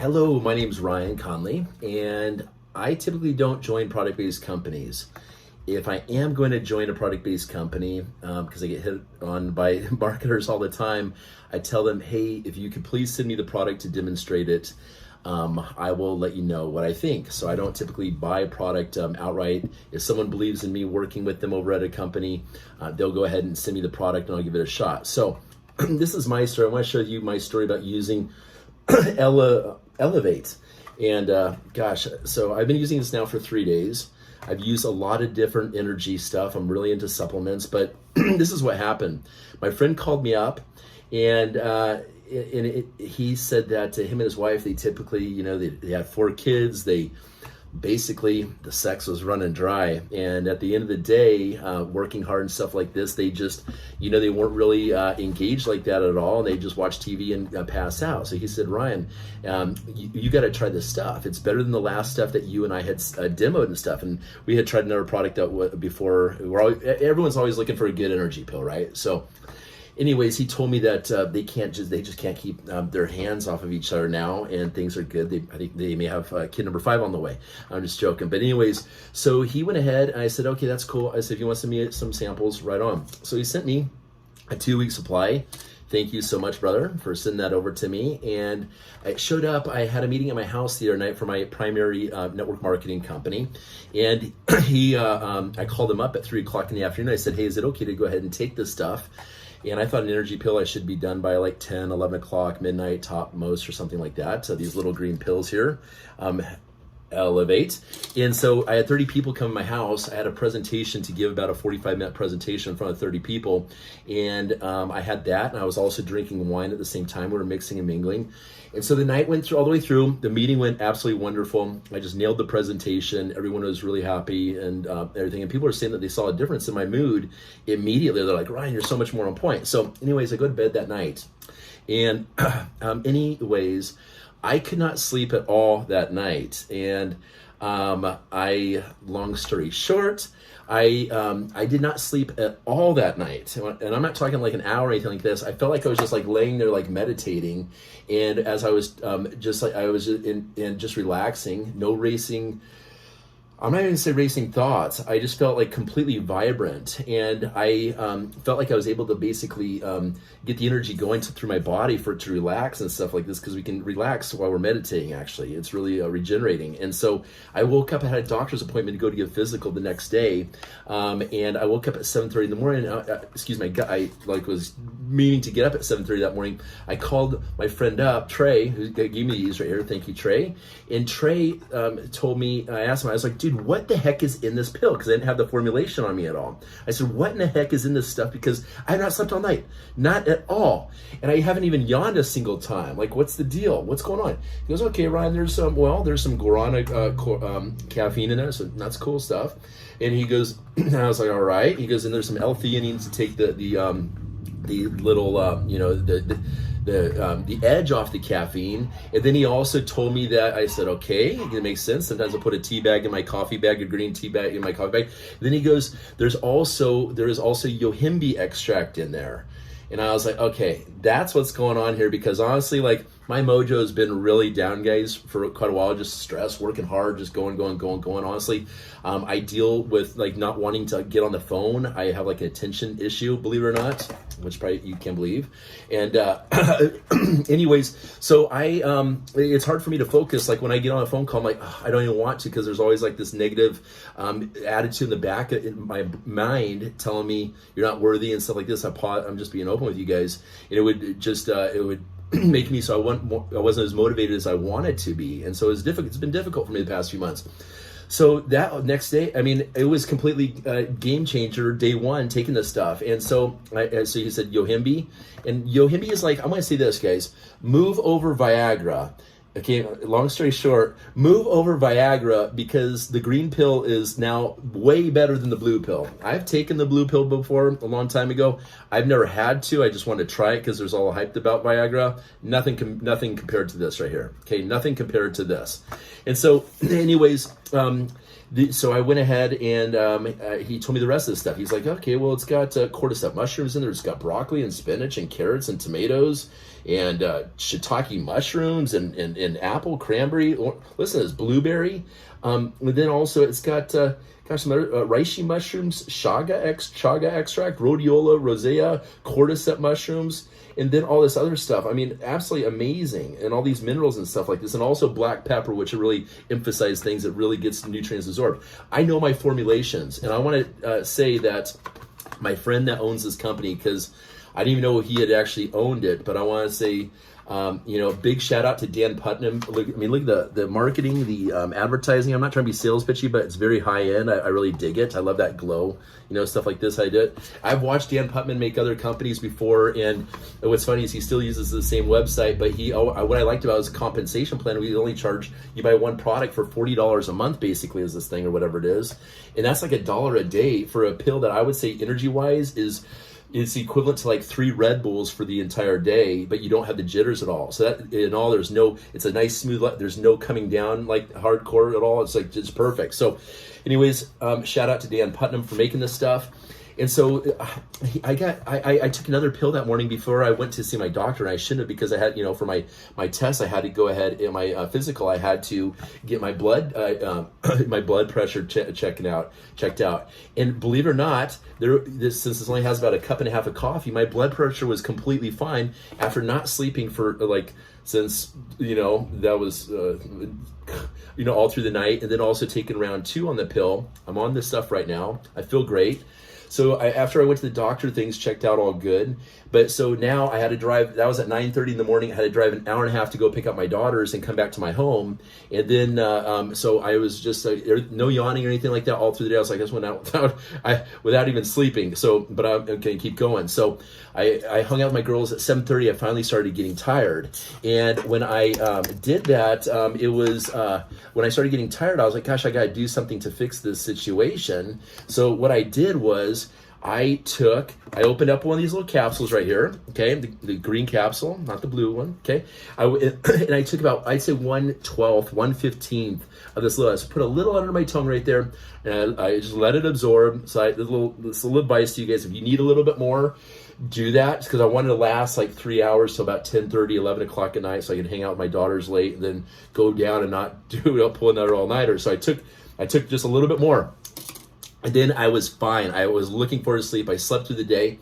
Hello, my name is Ryan Conley, and I typically don't join product-based companies. If I am going to join a product-based company, because I get hit on by marketers all the time, I tell them, hey, if you could please send me the product to demonstrate it, I will let you know what I think. So I don't typically buy a product outright. If someone believes in me working with them over at a company, they'll go ahead and send me the product and I'll give it a shot. So this is my story. I want to show you my story about using Elev8. And gosh, so I've been using this now for 3 days. I've used a lot of different energy stuff. I'm really into supplements, but this is what happened. My friend called me up and he said that him and his wife, they typically, they have 4 kids. They basically, the sex was running dry. And at the end of the day, working hard and stuff like this, they just, they weren't really engaged like that at all. And they just watch TV and pass out. So he said, Ryan, you got to try this stuff. It's better than the last stuff that you and I had demoed and stuff. And we had tried another product out before. Everyone's always looking for a good energy pill, right? So anyways, he told me that they just can't keep their hands off of each other now, and things are good. I think they may have kid number 5 on the way. I'm just joking, but anyways, so he went ahead and I said, okay, that's cool. I said, if you want to send me some samples, right on. So he sent me a 2-week supply. Thank you so much, brother, for sending that over to me. And I showed up. I had a meeting at my house the other night for my primary network marketing company. And I called him up at 3 o'clock in the afternoon. I said, hey, is it okay to go ahead and take this stuff? And I thought an energy pill, I should be done by like 10, 11 o'clock, midnight, top most, or something like that. So these little green pills here, Elev8. And so I had 30 people come to my house. I had a presentation to give, about a 45-minute presentation in front of 30 people. And I had that, and I was also drinking wine at the same time. We were mixing and mingling. And so the night went through all the way through. The meeting went absolutely wonderful. I just nailed the presentation. Everyone was really happy and everything. And people are saying that they saw a difference in my mood immediately. They're like, Ryan, you're so much more on point. So anyways, I go to bed that night. And anyways, I could not sleep at all that night. And long story short, I did not sleep at all that night. And I'm not talking like an hour or anything like this. I felt like I was just like laying there like meditating. And as I was just relaxing, no racing, I'm not even gonna say racing thoughts. I just felt like completely vibrant, and I felt like I was able to basically get the energy going through my body for it to relax and stuff like this, because we can relax while we're meditating. Actually, it's really regenerating. And so I woke up. I had a doctor's appointment to go to get a physical the next day, and I woke up at 7:30 in the morning. I was meaning to get up at 7:30 that morning. I called my friend up, Trey, who gave me these right here. Thank you, Trey. And Trey told me. I asked him. I was like, dude, what the heck is in this pill? Because I didn't have the formulation on me at all. I said, what in the heck is in this stuff? Because I have not slept all night. Not at all. And I haven't even yawned a single time. Like, what's the deal? What's going on? He goes, okay, Ryan, there's some guarana caffeine in there, so that's cool stuff. And he goes, and I was like, all right. He goes, and there's some L-theanine to take the little, the edge off the caffeine. And then he also told me that, I said, okay, it makes sense. Sometimes I'll put a tea bag in my coffee bag, a green tea bag in my coffee bag. And then he goes, there is also yohimbe extract in there. And I was like, okay, that's what's going on here, because honestly, like, my mojo has been really down, guys, for quite a while. Just stress, working hard, just going. Honestly, I deal with like not wanting to get on the phone. I have like an attention issue, believe it or not, which probably you can't believe. And anyways, so it's hard for me to focus. Like when I get on a phone call, I'm like, I don't even want to, because there's always like this negative attitude in the back of my mind telling me you're not worthy and stuff like this. I'm just being open with you guys, and it would make me so I wasn't as motivated as I wanted to be. And so it's difficult. It's been difficult for me the past few months. So that next day, I mean, it was completely game changer day one, taking this stuff. And so he said yohimbe, and yohimbe is like, I'm going to say this, guys, move over Viagra. Okay, long story short, move over Viagra, because the green pill is now way better than the blue pill. I've taken the blue pill before a long time ago. I've never had to. I just wanted to try it because there's all hyped about Viagra. Nothing compared to this right here. Okay, nothing compared to this. And so, anyways, so I went ahead and he told me the rest of the stuff. He's like, okay, well, it's got cordyceps mushrooms in there. It's got broccoli and spinach and carrots and tomatoes. and shiitake mushrooms and apple, cranberry. Listen to this, blueberry. And then also it's got some other reishi mushrooms, chaga extract, rhodiola, rosea, cordyceps mushrooms, and then all this other stuff. I mean, absolutely amazing, and all these minerals and stuff like this, and also black pepper, which really emphasize things that really gets nutrients absorbed. I know my formulations, and I want to say that my friend that owns this company, because I didn't even know he had actually owned it, but I want to say, big shout out to Dan Putnam. Look at the marketing, the advertising. I'm not trying to be sales pitchy, but it's very high end. I really dig it. I love that glow, stuff like this. I did. I've watched Dan Putnam make other companies before, and what's funny is he still uses the same website, but what I liked about his compensation plan, we only charge, you buy one product for $40 a month, basically, is this thing, or whatever it is. And that's like $1 a day for a pill that I would say energy-wise is equivalent to like 3 Red Bulls for the entire day, but you don't have the jitters at all. So that in all, it's a nice smooth, there's no coming down like hardcore at all. It's perfect. So anyways, shout out to Dan Putnam for making this stuff. And so I took another pill that morning before I went to see my doctor, and I shouldn't have, because I had, for my test, I had to go ahead, in my physical, I had to get my blood my blood pressure checked out. And believe it or not, since this only has about a cup and a half of coffee, my blood pressure was completely fine after not sleeping for since that was all through the night, and then also taking round 2 on the pill. I'm on this stuff right now. I feel great. So after I went to the doctor, things checked out all good. But so now I had to drive, that was at 9:30 in the morning. I had to drive an hour and a half to go pick up my daughters and come back to my home. And then, so I was just, no yawning or anything like that all through the day. I was like, I just went out without even sleeping. So, but I'm okay, keep going. So I hung out with my girls at 7:30. I finally started getting tired. And when I did that, it was, when I started getting tired, I was like, gosh, I got to do something to fix this situation. So what I did was, I opened up one of these little capsules right here, okay, the green capsule, not the blue one, okay, and I took about, I'd say 1/12, 1/15 of this little, I just put a little under my tongue right there, and I just let it absorb. So this little advice to you guys, if you need a little bit more, do that, because I wanted to last like 3 hours till about 10:30, 11 o'clock at night, so I could hang out with my daughters late, and then go down and not pull another all-nighter. So I took just a little bit more. And then I was fine. I was looking forward to sleep. I slept through the day.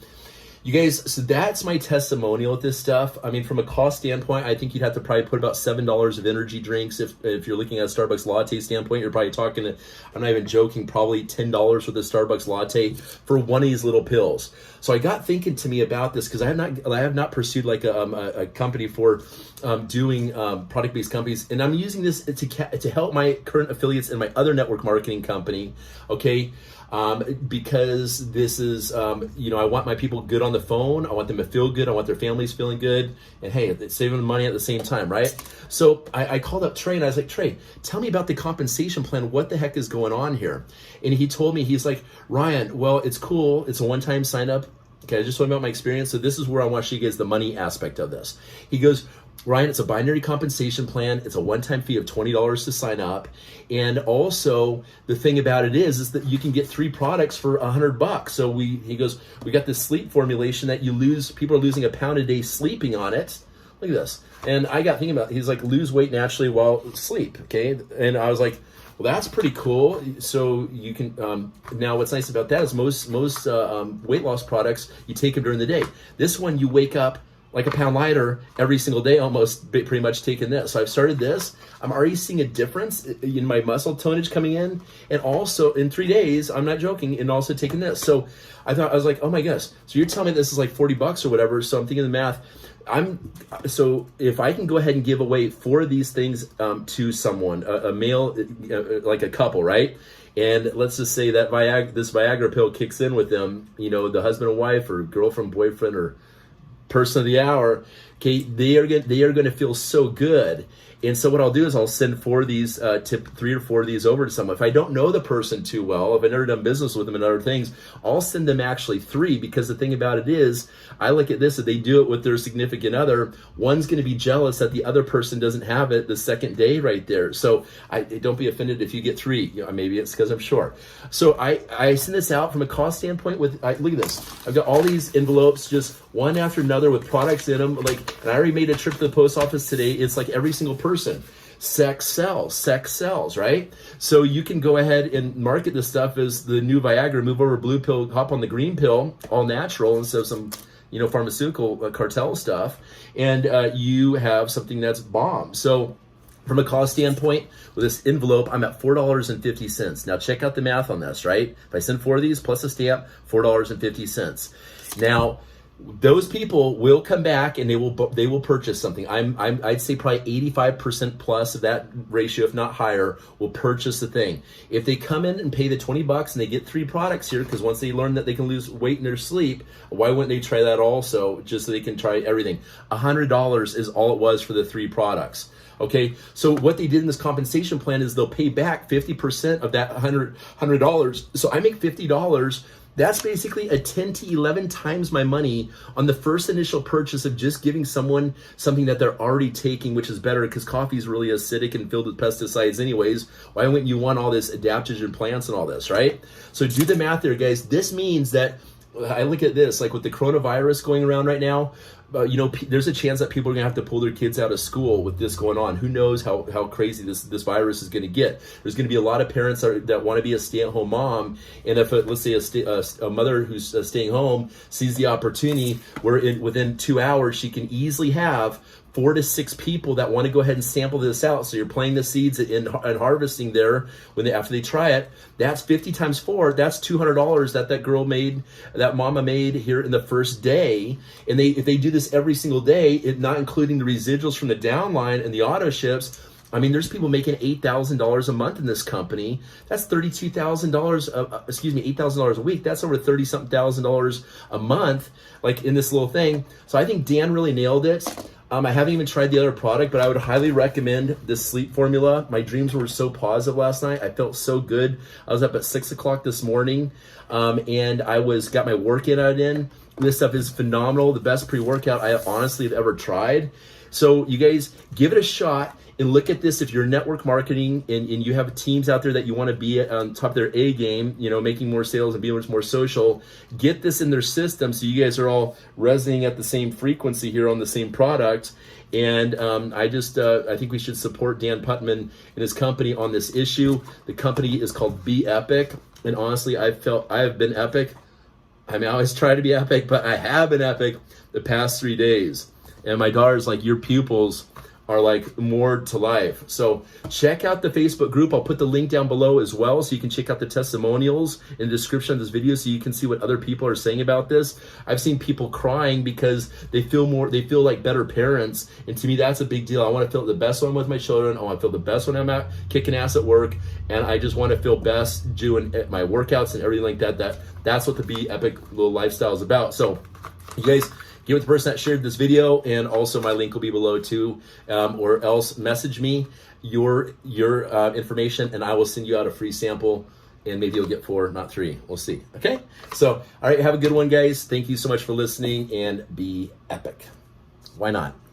You guys, so that's my testimonial with this stuff. I mean, from a cost standpoint, I think you'd have to probably put about $7 of energy drinks. If you're looking at a Starbucks latte standpoint, you're probably talking, I'm not even joking, probably $10 for the Starbucks latte for one of these little pills. So I got thinking to me about this, because I have not pursued like a company for doing product-based companies, and I'm using this to help my current affiliates in my other network marketing company, okay? Because this is, I want my people good on the phone. I want them to feel good. I want their families feeling good. And hey, it's saving money at the same time, right? So I called up Trey, and I was like, Trey, tell me about the compensation plan. What the heck is going on here? And he told me, he's like, Ryan, well, it's cool. It's a one-time sign up. Okay, I just told him about my experience. So this is where I want to show you guys the money aspect of this. He goes, Ryan, it's a binary compensation plan. It's a one-time fee of $20 to sign up. And also the thing about it is that you can get 3 products for $100. So he goes, we got this sleep formulation that people are losing 1 pound a day sleeping on it. Look at this. And I got thinking about, he's like, lose weight naturally while sleep. Okay. And I was like, well, that's pretty cool. So you can, now what's nice about that is most weight loss products, you take them during the day. This one, you wake up like 1 pound lighter every single day, almost pretty much taking this. So I've started this. I'm already seeing a difference in my muscle tonnage coming in. And also in 3 days, I'm not joking, and also taking this. So I was like, oh my gosh. So you're telling me this is like $40 or whatever. So I'm thinking the math. So if I can go ahead and give away 4 of these things to someone, a male, like a couple, right? And let's just say that this Viagra pill kicks in with them, the husband and wife or girlfriend, boyfriend, or person of the hour, okay, they are going to feel so good. And so what I'll do is I'll send 4 of these, 3 or 4 of these over to someone. If I don't know the person too well, if I've never done business with them and other things, I'll send them actually 3, because the thing about it is, I look at this, if they do it with their significant other, one's going to be jealous that the other person doesn't have it the second day right there. So don't be offended if you get 3. Maybe it's because I'm short. So I send this out from a cost standpoint look at this. I've got all these envelopes, just one after another with products in them. Like, And I already made a trip to the post office today. It's like every single person. Sex sells, right? So you can go ahead and market this stuff as the new Viagra, move over blue pill, hop on the green pill, all natural instead of some, pharmaceutical cartel stuff. And you have something that's bomb. So from a cost standpoint, with this envelope, I'm at $4.50. Now check out the math on this, right? If I send 4 of these plus a stamp, $4.50. Now, those people will come back and they will purchase something. I'd say probably 85% plus of that ratio, if not higher, will purchase the thing. If they come in and pay the $20 and they get 3 products here, because once they learn that they can lose weight in their sleep, why wouldn't they try that also, just so they can try everything? $100 is all it was for the 3 products. Okay, so what they did in this compensation plan is they'll pay back 50% of that $100. So I make $50. That's basically a 10 to 11 times my money on the first initial purchase of just giving someone something that they're already taking, which is better because coffee is really acidic and filled with pesticides anyways. Why wouldn't you want all this adaptogen plants and all this, right? So do the math there, guys. This means that I look at this, like with the coronavirus going around right now, there's a chance that people are gonna have to pull their kids out of school with this going on. Who knows how crazy this virus is gonna get? There's gonna be a lot of parents that want to be a stay-at-home mom, and if let's say a mother who's staying home sees the opportunity where within 2 hours she can easily have 4 to 6 people that want to go ahead and sample this out. So you're planting the seeds and harvesting there after they try it. That's 50 times 4. That's $200 that girl made, that mama made here in the first day. And if they do this every single day, not including the residuals from the downline and the auto ships, I mean, there's people making $8,000 a month in this company. That's $32,000, $8,000 a week. That's over $30-something thousand a month, like in this little thing. So I think Dan really nailed it. I haven't even tried the other product, but I would highly recommend this sleep formula. My dreams were so positive last night. I felt so good. I was up at 6 o'clock this morning, and I got my workout in. This stuff is phenomenal. The best pre-workout I honestly have ever tried. So you guys give it a shot and look at this. If you're network marketing and you have teams out there that you want to be on top of their A game, making more sales and being much more social, get this in their system so you guys are all resonating at the same frequency here on the same product. And I think we should support Dan Putman and his company on this issue. The company is called BEPIC, and honestly, I have been epic. I mean, I always try to be epic, but I have been epic the past 3 days. And my daughter's like, your pupils are like more to life. So check out the Facebook group. I'll put the link down below as well, so you can check out the testimonials in the description of this video so you can see what other people are saying about this. I've seen people crying because they feel like better parents. And to me, that's a big deal. I want to feel the best when I'm with my children. I want to feel the best when I'm out kicking ass at work. And I just want to feel best doing my workouts and everything like that. That's what the BEPIC little lifestyle is about. So you guys, give it to the person that shared this video, and also my link will be below too, or else message me your information and I will send you out a free sample, and maybe you'll get 4, not 3. We'll see. Okay? So, all right, have a good one, guys. Thank you so much for listening, and be epic. Why not?